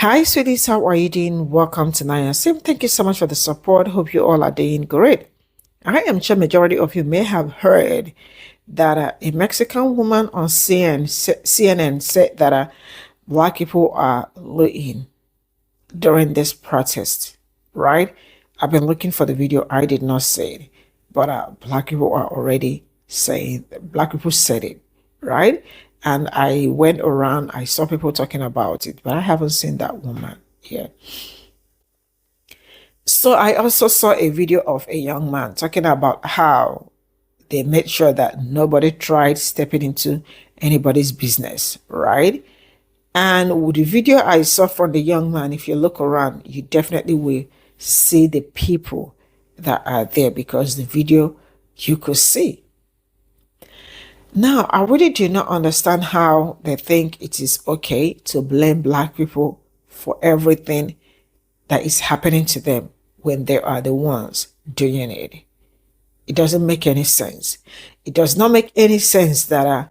Hi, sweeties. How are you doing? Welcome to Naya Sim. Thank you so much for the support. Hope you all are doing great. I am sure majority of you may have heard that a Mexican woman on CNN said that black people are looting during this protest, right? I've been looking for the video. I did not say it, but black people are already saying, black people said it, right? And I went around, I saw people talking about it, but I haven't seen that woman yet. So I also saw a video of a young man talking about how they made sure that nobody tried stepping into anybody's business, right? And with the video I saw from the young man, if you look around, you definitely will see the people that are there because the video you could see. Now, I really do not understand how they think it is okay to blame black people for everything that is happening to them when they are the ones doing it. It doesn't make any sense. It does not make any sense that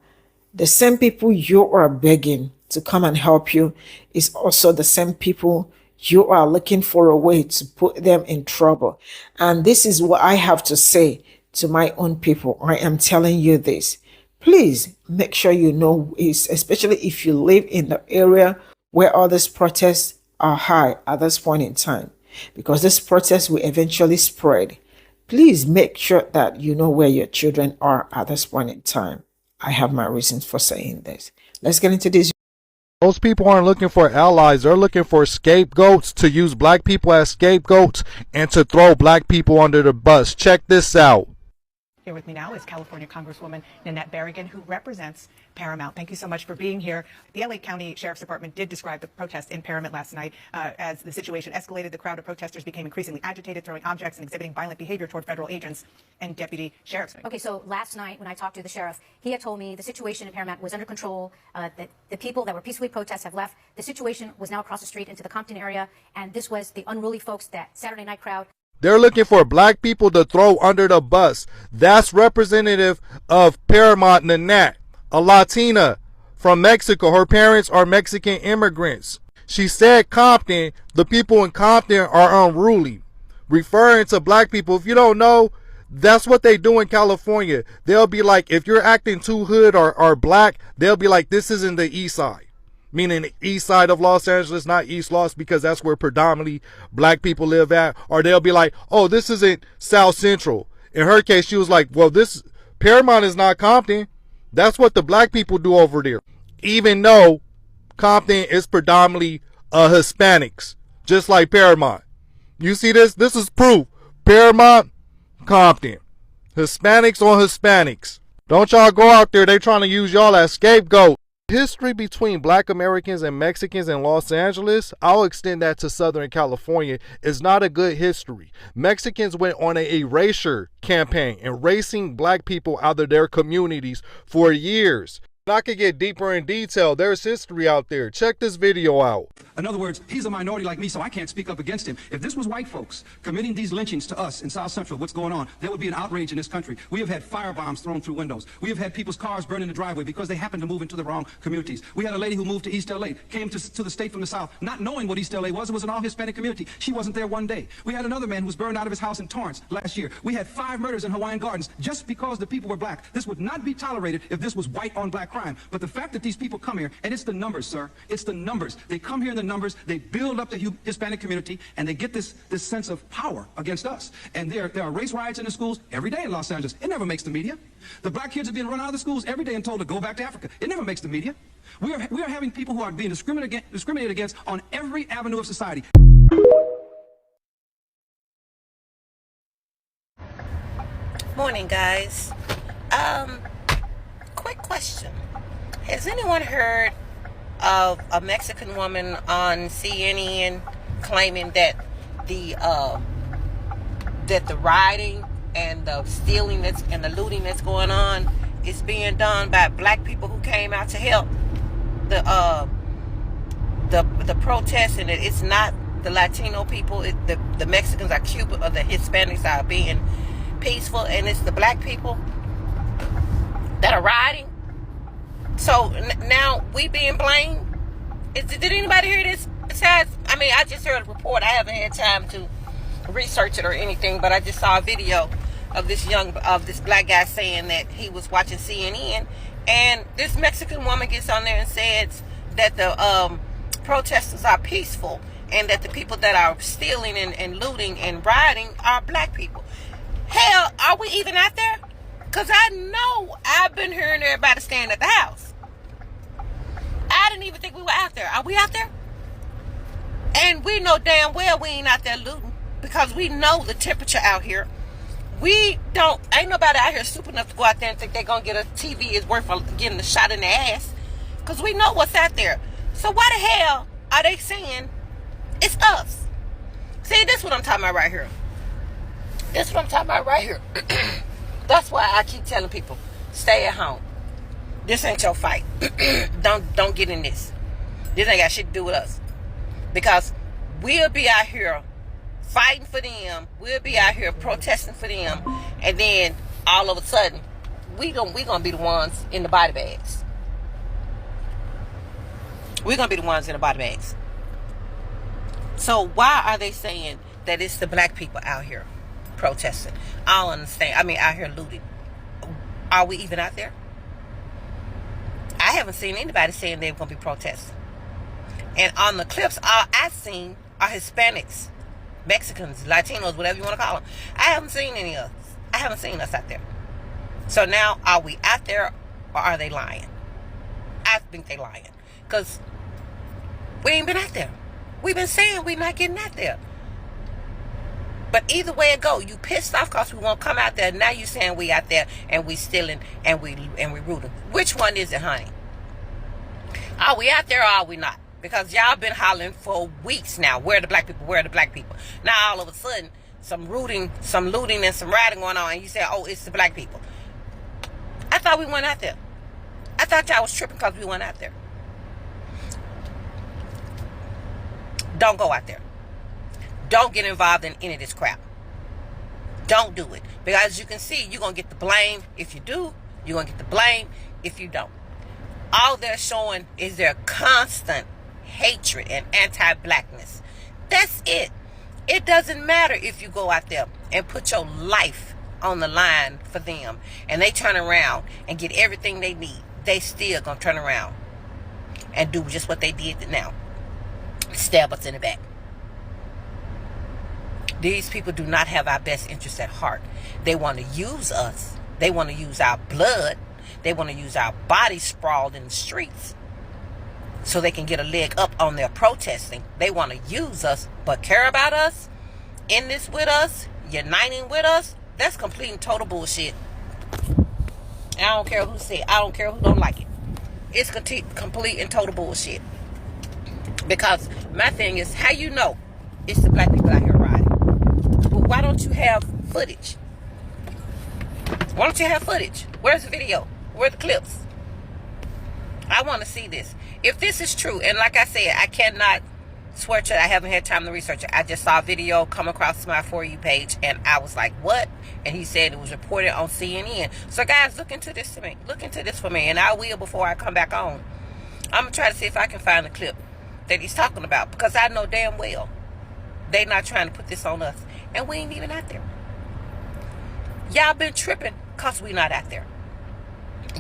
the same people you are begging to come and help you is also the same people you are looking for a way to put them in trouble. And this is what I have to say to my own people. I am telling you this. Please make sure you know, especially if you live in the area where all these protests are high at this point in time, because this protest will eventually spread. Please make sure that you know where your children are at this point in time. I have my reasons for saying this. Let's get into this. Those people aren't looking for allies. They're looking for scapegoats, to use black people as scapegoats and to throw black people under the bus. Check this out. Here with me now is California Congresswoman Nanette Berrigan, who represents Paramount. Thank you so much for being here. The LA County Sheriff's Department did describe the protest in Paramount last night as the situation escalated. The crowd of protesters became increasingly agitated, throwing objects and exhibiting violent behavior toward federal agents and deputy sheriffs. Okay, so last night when I talked to the sheriff, he had told me the situation in Paramount was under control, that the people that were peacefully protest have left. The situation was now across the street into the Compton area, and this was the unruly folks, that Saturday night crowd. They're looking for black people to throw under the bus. That's representative of Paramount Nanette, a Latina from Mexico. Her parents are Mexican immigrants. She said Compton, the people in Compton are unruly, referring to black people. If you don't know, that's what they do in California. They'll be like, if you're acting too hood or black, they'll be like, this isn't the east side. Meaning the east side of Los Angeles, not East Los, because that's where predominantly black people live at. Or they'll be like, oh, this isn't South Central. In her case, she was like, well, this Paramount is not Compton. That's what the black people do over there. Even though Compton is predominantly Hispanics, just like Paramount. You see this? This is proof. Paramount, Compton. Hispanics on Hispanics. Don't y'all go out there. They trying to use y'all as scapegoat. History between black Americans and Mexicans in Los Angeles, I'll extend that to Southern California, is not a good history. Mexicans went on an erasure campaign, erasing black people out of their communities for years. I could get deeper in detail. There's history out there. Check this video out. In other words, he's a minority like me, so I can't speak up against him. If this was white folks committing these lynchings to us in South Central, what's going on, there would be an outrage in this country. We have had firebombs thrown through windows. We have had people's cars burned in the driveway because they happened to move into the wrong communities. We had a lady who moved to East LA, came to the state from the South, not knowing what East LA was. It was an all-Hispanic community. She wasn't there one day. We had another man who was burned out of his house in Torrance last year. We had 5 murders in Hawaiian Gardens just because the people were black. This would not be tolerated if this was white on black crime. But the fact that these people come here, and it's the numbers, sir. It's the numbers. They come here in the numbers, they build up the Hispanic community, and they get this sense of power against us. And there are race riots in the schools every day in Los Angeles. It never makes the media. The black kids are being run out of the schools every day and told to go back to Africa. It never makes the media. We are having people who are being discriminated against on every avenue of society. Morning, guys. Quick question. Has anyone heard of a Mexican woman on CNN claiming that the rioting and the stealing and the looting that's going on is being done by black people who came out to help the protests, and it's not the Latino people, the Mexicans are Cuban, or the Hispanics are being peaceful, and it's the black people that are rioting? So now we being blamed. Did anybody hear this? besides, I mean, I just heard a report. I haven't had time to research it or anything, but I just saw a video of this black guy saying that he was watching CNN, and this Mexican woman gets on there and says that the protesters are peaceful, and that the people that are stealing and looting and rioting are black people. Hell, are we even out there? Because I know I've been hearing everybody staying at the house. I didn't even think we were out there. Are we out there? And we know damn well we ain't out there looting, because we know the temperature out here. Ain't nobody out here stupid enough to go out there and think they're going to get a TV is worth getting a shot in the ass. Because we know what's out there. So why the hell are they saying it's us? See, this is what I'm talking about right here. This is what I'm talking about right here. That's why I keep telling people, stay at home. This ain't your fight. Don't get in this. This ain't got shit to do with us. Because we'll be out here fighting for them. We'll be out here protesting for them. And then all of a sudden, we gonna be the ones in the body bags. We're gonna be the ones in the body bags. So why are they saying that it's the black people out here protesting? I don't understand. I mean, out here looting. Are we even out there? I haven't seen anybody saying they're going to be protesting. And on the clips, all I've seen are Hispanics, Mexicans, Latinos, whatever you want to call them. I haven't seen any of us. I haven't seen us out there. So now, are we out there, or are they lying? I think they lying. Because we ain't been out there. We've been saying we're not getting out there. But either way it go, you pissed off because we won't come out there. Now you saying we out there and we stealing and we rooting. Which one is it, honey? Are we out there or are we not? Because y'all been hollering for weeks now. Where are the black people? Where are the black people? Now all of a sudden, some looting and some rioting going on, and you say, oh, it's the black people. I thought we went out there. I thought y'all was tripping because we went out there. Don't go out there. Don't get involved in any of this crap. Don't do it. Because as you can see, you're going to get the blame if you do. You're going to get the blame if you don't. All they're showing is their constant hatred and anti-blackness. That's it. It doesn't matter if you go out there and put your life on the line for them and they turn around and get everything they need. They still going to turn around and do just what they did now. Stab us in the back. These people do not have our best interests at heart. They want to use us. They want to use our blood. They want to use our bodies sprawled in the streets so they can get a leg up on their protesting. They want to use us, but care about us, in this with us, uniting with us. That's complete and total bullshit. I don't care who said. I don't care who don't like it. It's complete and total bullshit. Because my thing is, how you know it's the black people out here riding? Why don't you have footage? Why don't you have footage? Where's the video? Where are the clips? I want to see this. If this is true, and like I said, I cannot swear to it. I haven't had time to research it. I just saw a video come across my For You page, and I was like, what? And he said it was reported on CNN. So guys, look into this to me. Look into this for me, and I will before I come back on. I'm going to try to see if I can find the clip that he's talking about, because I know damn well they not trying to put this on us. And we ain't even out there. Y'all been tripping because we not out there.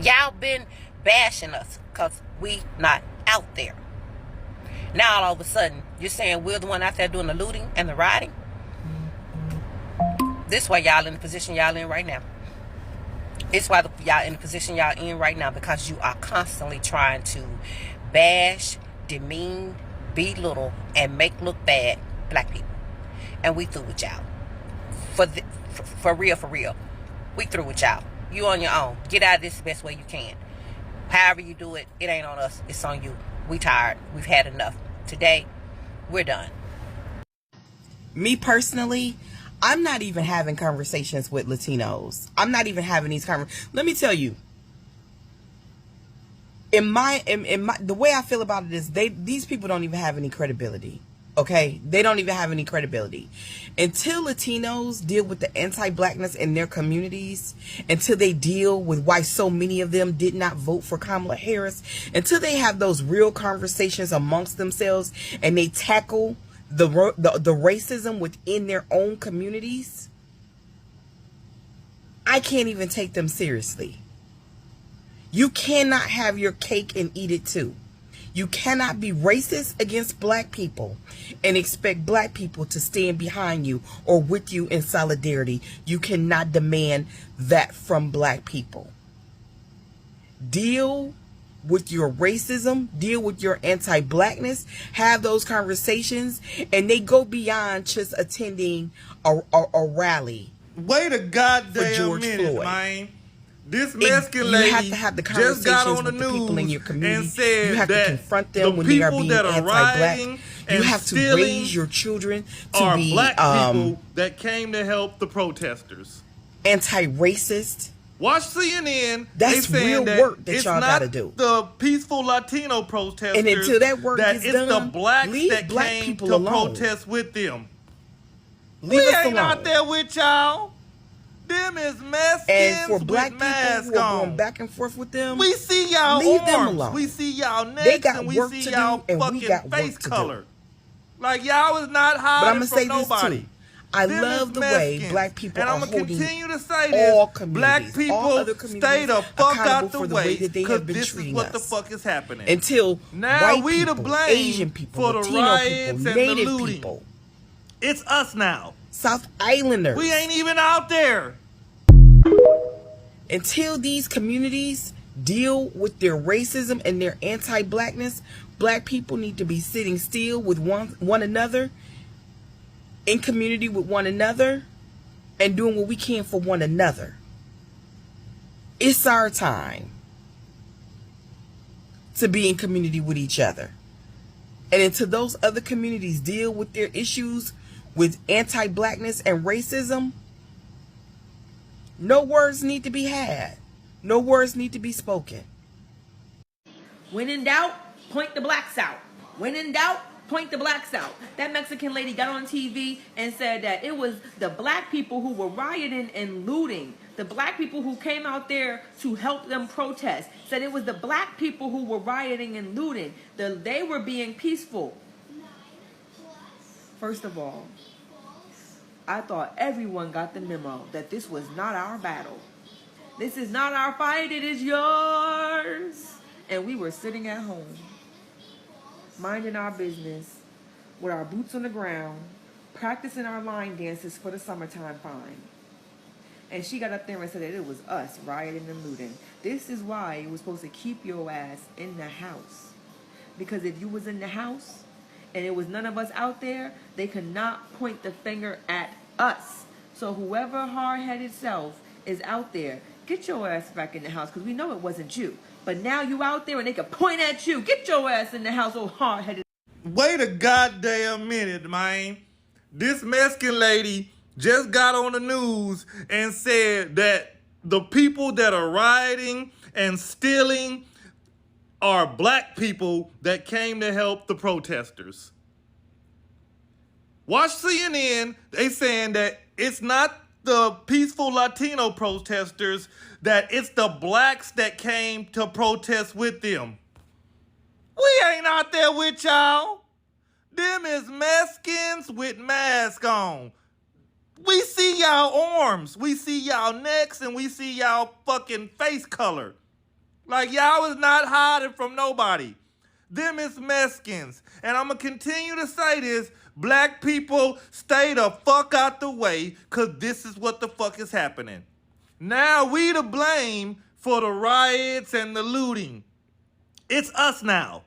Y'all been bashing us because we not out there. Now all of a sudden, you're saying we're the one out there doing the looting and the rioting? This is why y'all in the position y'all in right now. It's why y'all in the position y'all in right now, because you are constantly trying to bash, demean, belittle, and make look bad black people. And we through with y'all. For real. We through with y'all. You on your own. Get out of this the best way you can. However you do it, it ain't on us. It's on you. We tired. We've had enough. Today, we're done. Me personally, I'm not even having conversations with Latinos. I'm not even having these conversations. Let me tell you. In my the way I feel about it is these people don't even have any credibility. Okay, they don't even have any credibility. Until Latinos deal with the anti-blackness in their communities, until they deal with why so many of them did not vote for Kamala Harris, until they have those real conversations amongst themselves and they tackle the racism within their own communities, I can't even take them seriously. You cannot have your cake and eat it too. You cannot be racist against black people and expect black people to stand behind you or with you in solidarity. You cannot demand that from black people. Deal with your racism, deal with your anti-blackness, have those conversations, and they go beyond just attending a rally. Wait a goddamn George minute, Floyd. man. This Mexican lady You have to have the just got conversations on the with the people in your news community. and said You have to that confront them the when they are people being that are anti-black. rioting You and have to stealing raise your children to are be black people that came to help the protesters. anti-racist. Watch CNN. That's they saying real that work that it's y'all not gotta do. the peaceful Latino protesters. And until that work that gets it's done, the blacks leave that black came people to alone. protest with them. Leave We us ain't alone. out there with y'all. Them is Mexicans And for black with people masks who are going on. back and forth with them, We see y'all leave them arms. alone. We see y'all They necks, got and we work see to y'all do, and we fucking got work face to do. color. Like y'all is not But I'm hiding gonna from say this nobody. too. I Them love is the way Mexicans. black people and are I'm gonna holding continue to say all this. Black communities, people all other stay communities the fuck accountable out the for the way way, that they because have been this is treating what the us. fuck is happening. Until Now white we to people, blame Asian people, for the Latino riots people, and the Native looting. people, It's us now. South Islanders. We ain't even out there. Until these communities deal with their racism and their anti-blackness, black people need to be sitting still with one another, in community with one another, and doing what we can for one another. It's our time to be in community with each other. And until those other communities deal with their issues with anti-blackness and racism, no words need to be had. No words need to be spoken. When in doubt, point the blacks out. When in doubt, point the blacks out. That Mexican lady got on TV and said that it was the black people who were rioting and looting. The black people who came out there to help them protest. Said it was the black people who were rioting and looting. They were being peaceful. First of all, I thought everyone got the memo that this was not our battle. This is not our fight, it is yours. And we were sitting at home, minding our business, with our boots on the ground, practicing our line dances for the summertime fine. And she got up there and said that it was us rioting and looting. This is why you were supposed to keep your ass in the house. Because if you was in the house and it was none of us out there, they could not point the finger at us. So whoever hard-headed self is out there, get your ass back in the house, because we know it wasn't you. But now you out there and they can point at you. Get your ass in the house, oh hard-headed. Wait a goddamn minute, man. This Mexican lady just got on the news and said that the people that are rioting and stealing are black people that came to help the protesters. Watch CNN. They saying that it's not the peaceful Latino protesters, that it's the blacks that came to protest with them. We ain't out there with y'all. Them is Mexicans with masks on. We see y'all arms, we see y'all necks, and we see y'all fucking face color. Like y'all is not hiding from nobody. Them is Mexicans. And I'm going to continue to say this. Black people, stay the fuck out the way, because this is what the fuck is happening. Now we to blame for the riots and the looting. It's us now.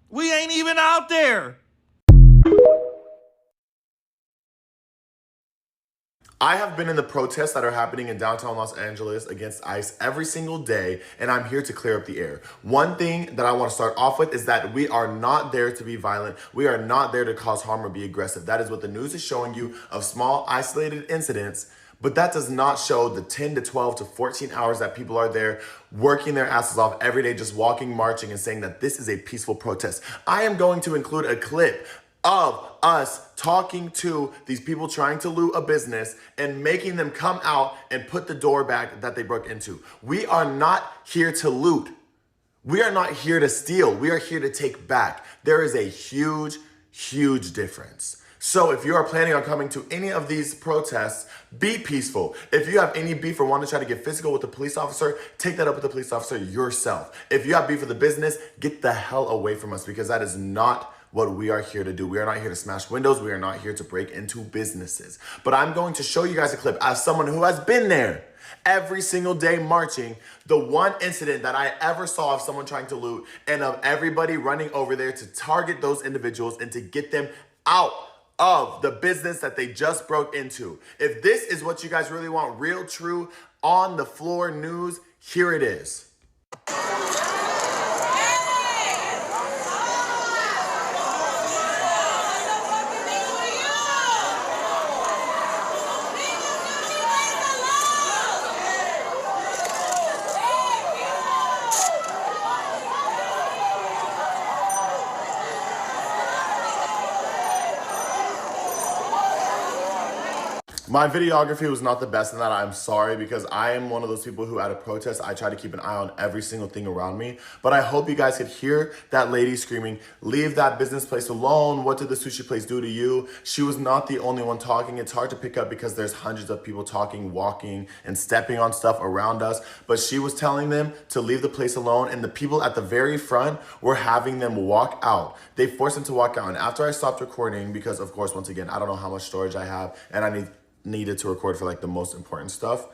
We ain't even out there. I have been in the protests that are happening in downtown Los Angeles against ICE every single day, and I'm here to clear up the air. One thing that I want to start off with is that we are not there to be violent. We are not there to cause harm or be aggressive. That is what the news is showing you of small, isolated incidents, but that does not show the 10 to 12 to 14 hours that people are there working their asses off every day, just walking, marching, and saying that this is a peaceful protest. I am going to include a clip of us talking to these people trying to loot a business and making them come out and put the door back that they broke into. We are not here to loot. We are not here to steal. We are here to take back. There is a huge, huge difference. So if you are planning on coming to any of these protests, be peaceful. If you have any beef or want to try to get physical with the police officer, take that up with the police officer yourself. If you have beef with the business, get the hell away from us, because that is not what we are here to do. We are not here to smash windows. We are not here to break into businesses. But I'm going to show you guys a clip as someone who has been there every single day marching. The one incident that I ever saw of someone trying to loot, and of everybody running over there to target those individuals and to get them out of the business that they just broke into. If this is what you guys really want, real, true, on the floor news, here it is. My videography was not the best in that. I'm sorry, because I am one of those people who at a protest, I try to keep an eye on every single thing around me. But I hope you guys could hear that lady screaming, "Leave that business place alone. What did the sushi place do to you?" She was not the only one talking. It's hard to pick up because there's hundreds of people talking, walking, and stepping on stuff around us. But she was telling them to leave the place alone, and the people at the very front were having them walk out. They forced them to walk out. And after I stopped recording, because of course, once again, I don't know how much storage I have, and I needed to record for like the most important stuff,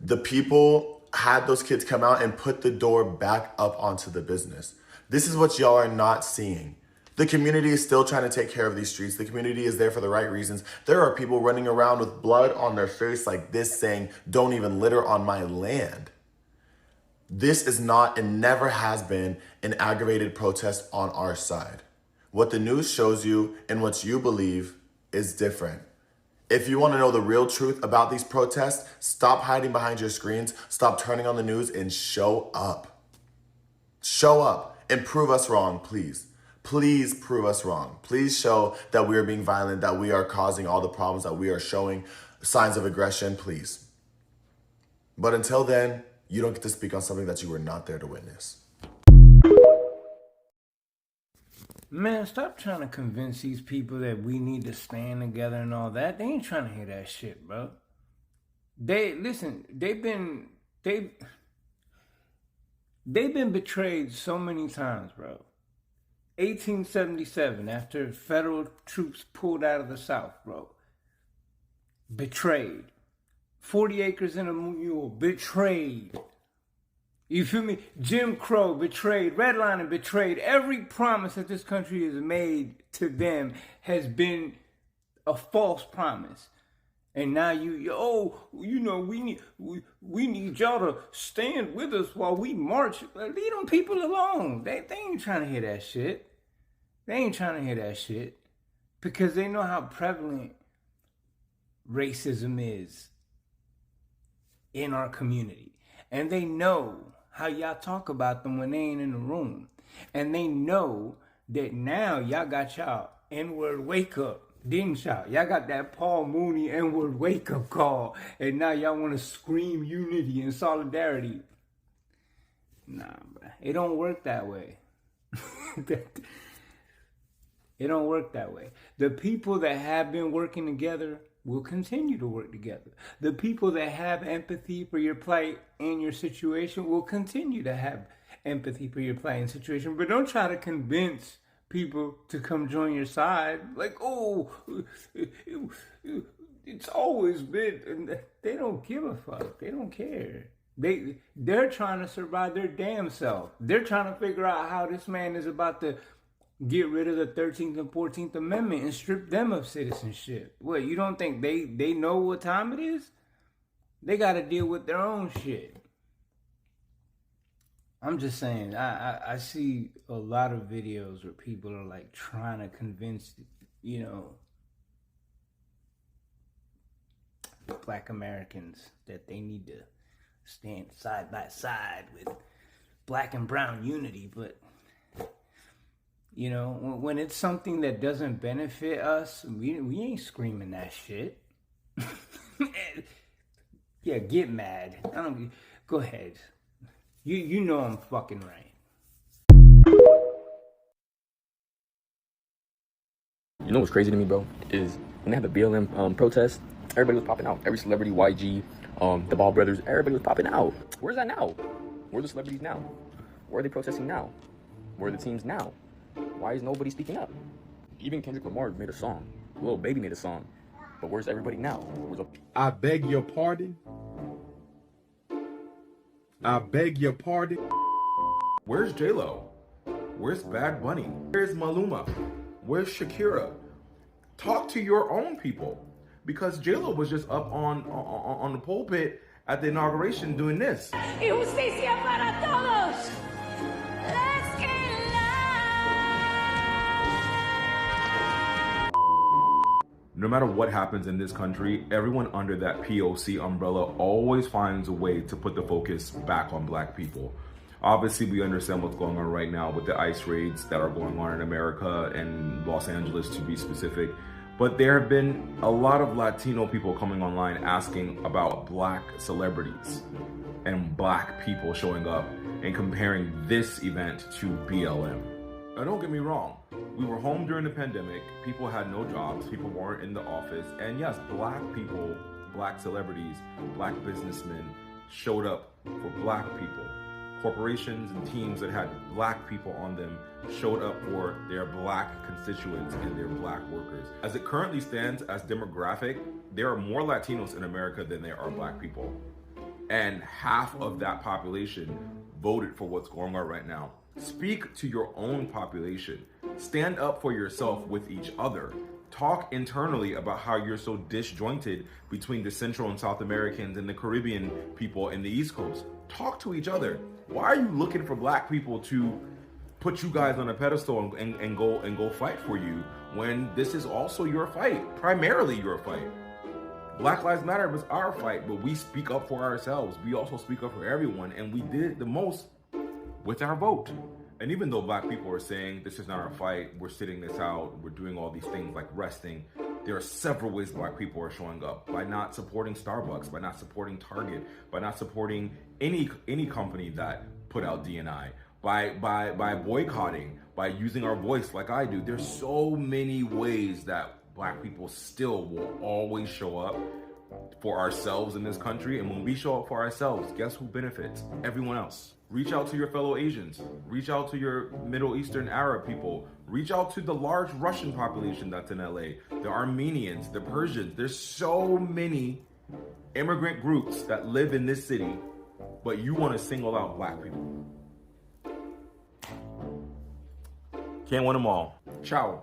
the people had those kids come out and put the door back up onto the business. This is what y'all are not seeing. The community is still trying to take care of these streets. The community is there for the right reasons. There are people running around with blood on their face like this, saying, "Don't even litter on my land." This is not and never has been an aggravated protest on our side. What the news shows you and what you believe is different. If you want to know the real truth about these protests, stop hiding behind your screens, stop turning on the news, and show up. Show up and prove us wrong, please. Please prove us wrong. Please show that we are being violent, that we are causing all the problems, that we are showing signs of aggression, please. But until then, you don't get to speak on something that you were not there to witness. Man, stop trying to convince these people that we need to stand together and all that. They ain't trying to hear that shit, bro. They've been betrayed so many times, bro. 1877, after federal troops pulled out of the South, bro. Betrayed. 40 acres and a mule, betrayed. You feel me? Jim Crow, betrayed. Redlining, betrayed. Every promise that this country has made to them has been a false promise. And now we need y'all to stand with us while we march. Leave them people alone. They ain't trying to hear that shit. They ain't trying to hear that shit. Because they know how prevalent racism is in our community. And they know how y'all talk about them when they ain't in the room. And they know that now y'all got y'all N-word wake up, didn't y'all? Y'all got that Paul Mooney N-word wake up call. And now y'all want to scream unity and solidarity. Nah, bro. It don't work that way. It don't work that way. The people that have been working together will continue to work together. The people that have empathy for your plight and your situation will continue to have empathy for your plight and situation. But don't try to convince people to come join your side. Like, oh, it's always been. They don't give a fuck. They don't care. They're trying to survive their damn self. They're trying to figure out how this man is about to get rid of the 13th and 14th Amendment and strip them of citizenship. What, you don't think they know what time it is? They got to deal with their own shit. I'm just saying, I see a lot of videos where people are like trying to convince, Black Americans that they need to stand side by side with Black and brown unity, but You know, when it's something that doesn't benefit us, we ain't screaming that shit. Yeah, get mad. I don't. Go ahead. You know I'm fucking right. You know what's crazy to me, bro, is when they had the BLM protest, everybody was popping out. Every celebrity, YG, the Ball brothers, everybody was popping out. Where's that now? Where are the celebrities now? Where are they protesting now? Where are the teams now? Why is nobody speaking up? Even Kendrick Lamar made a song. Lil Baby made a song. But where's everybody now? I beg your pardon. I beg your pardon. Where's J-Lo? Where's Bad Bunny? Where's Maluma? Where's Shakira? Talk to your own people. Because J-Lo was just up on the pulpit at the inauguration doing this. Y justicia para todos. Let's get loud. No matter what happens in this country, everyone under that POC umbrella always finds a way to put the focus back on black people. Obviously, we understand what's going on right now with the ICE raids that are going on in America and Los Angeles, to be specific. But there have been a lot of Latino people coming online asking about black celebrities and black people showing up and comparing this event to BLM. Now, don't get me wrong. We were home during the pandemic. People had no jobs. People weren't in the office. And yes, black people, black celebrities, black businessmen showed up for black people. Corporations and teams that had black people on them showed up for their black constituents and their black workers. As it currently stands as demographic, there are more Latinos in America than there are black people. And half of that population voted for what's going on right now. Speak to your own population. Stand up for yourself with each other. Talk internally about how you're so disjointed between the Central and South Americans and the Caribbean people in the East Coast. Talk to each other. Why are you looking for black people to put you guys on a pedestal and go fight for you when this is also your fight, primarily your fight? Black Lives Matter was our fight, but we speak up for ourselves. We also speak up for everyone, and we did it the most with our vote. And even though black people are saying this is not our fight, we're sitting this out, we're doing all these things like resting, there are several ways black people are showing up by not supporting Starbucks, by not supporting Target, by not supporting any company that put out D&I, by boycotting, by using our voice like I do. There's so many ways that black people still will always show up for ourselves in this country. And when we show up for ourselves, guess who benefits? Everyone else. Reach out to your fellow Asians. Reach out to your Middle Eastern Arab people. Reach out to the large Russian population that's in LA, the Armenians, the Persians. There's so many immigrant groups that live in this city, but you want to single out black people. Can't win them all. Ciao.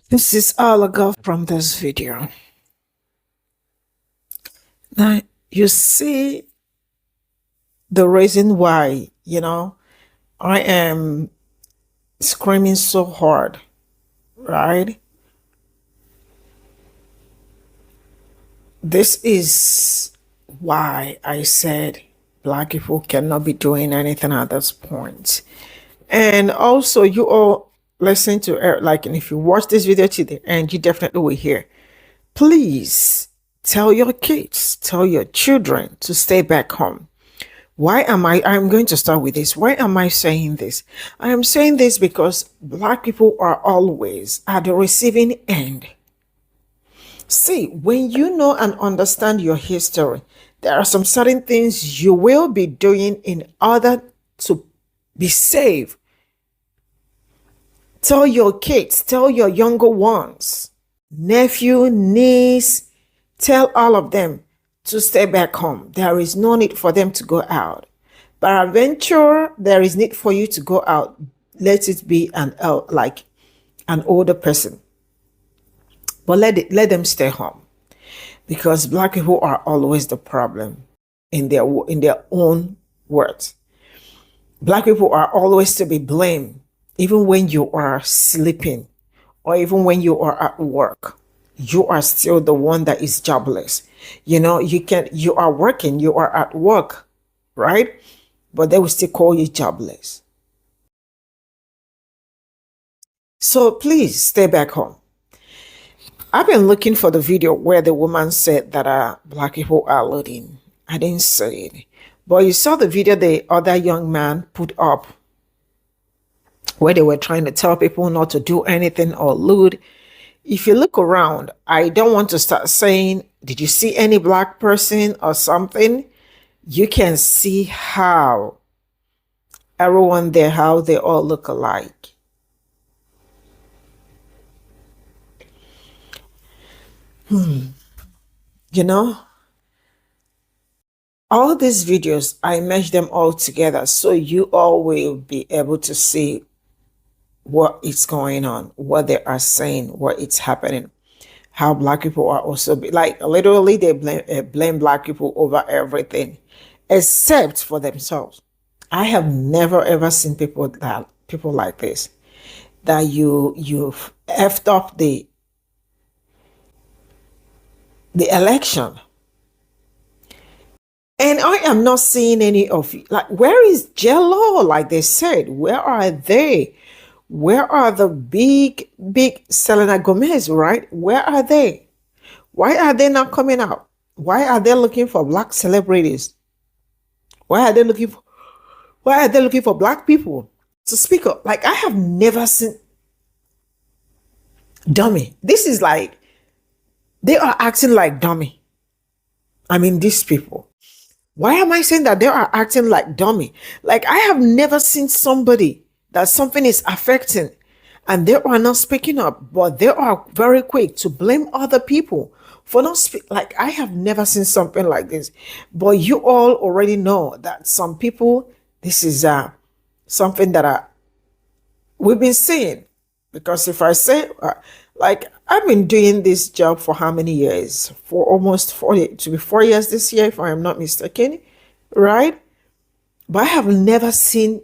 This is all I got from this video. Now, you see the reason why, I am screaming so hard, right? This is why I said black people cannot be doing anything at this point. And also, you all listen to it, and if you watch this video to the end, you definitely will hear. Please tell your kids, tell your children to stay back home. Why am I'm going to start with this. Why am I saying this? I am saying this because black people are always at the receiving end. See, when you know and understand your history, there are some certain things you will be doing in order to be safe. Tell your kids, tell your younger ones, nephew, niece, tell all of them to stay back home. There is no need for them to go out. But eventually, there is need for you to go out. Let it be an older person. But let them stay home. Because black people are always the problem in their own words. Black people are always to be blamed even when you are sleeping or even when you are at work, you are still the one that is jobless. You know, you are working, you are at work, right? But they will still call you jobless. So please stay back home. I've been looking for the video where the woman said that black people are looting. I didn't see it. But you saw the video the other young man put up where they were trying to tell people not to do anything or loot. If you look around, I don't want to start saying, did you see any black person or something? You can see how everyone there, how they all look alike. You know, all these videos, I mesh them all together so you all will be able to see what is going on, what they are saying, what is happening, how black people are also like literally they blame black people over everything except for themselves. I have never ever seen people like this, that you've effed up the election. And I am not seeing any of you. Like, where is Jello? Like they said, where are they? Where are the big Selena Gomez, right? Where are they? Why are they not coming out? Why are they looking for black celebrities? Why are they looking for black people to speak up? Like, I have never seen dummy. This is like, they are acting like dummy. I mean, these people. Why am I saying that they are acting like dummy? Like, I have never seen somebody that something is affecting and they are not speaking up, but they are very quick to blame other people for not speak. Like, I have never seen something like this. But you all already know that some people, this is something that we've been seeing. Because if I say, like, I've been doing this job for how many years? For almost 4 years this year, if I am not mistaken, right? But I have never seen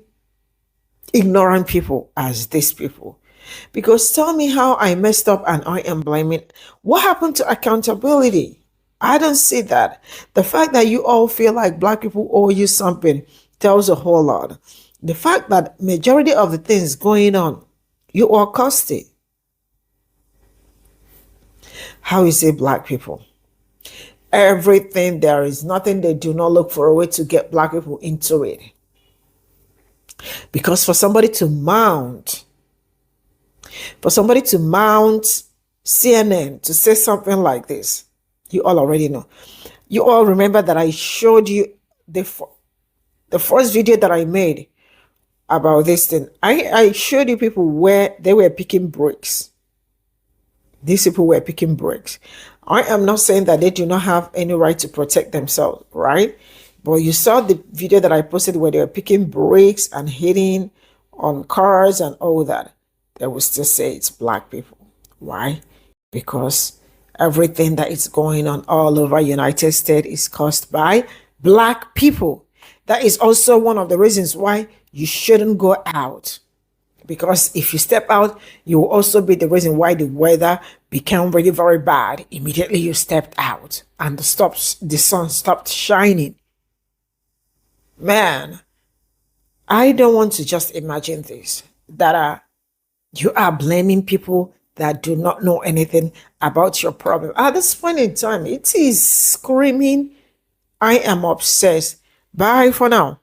ignorant people as these people. Because tell me how I messed up and I am blaming. What happened to accountability? I don't see that. The fact that you all feel like black people owe you something tells a whole lot. The fact that majority of the things going on, you all caused it. How is it black people? Everything, there is nothing they do not look for a way to get black people into it. Because for somebody to mount CNN to say something like this, you all already know. You all remember that I showed you the first video that I made about this thing. I showed you people where they were picking bricks. These people were picking bricks. I am not saying that they do not have any right to protect themselves, right? But you saw the video that I posted where they were picking bricks and hitting on cars and all that. They will still say it's black people. Why? Because everything that is going on all over United States is caused by black people. That is also one of the reasons why you shouldn't go out. Because if you step out, you will also be the reason why the weather became really very bad. Immediately you stepped out and the sun stopped shining. Man, I don't want to just imagine this, that you are blaming people that do not know anything about your problem. At this point in time, it is screaming, I am obsessed. Bye for now.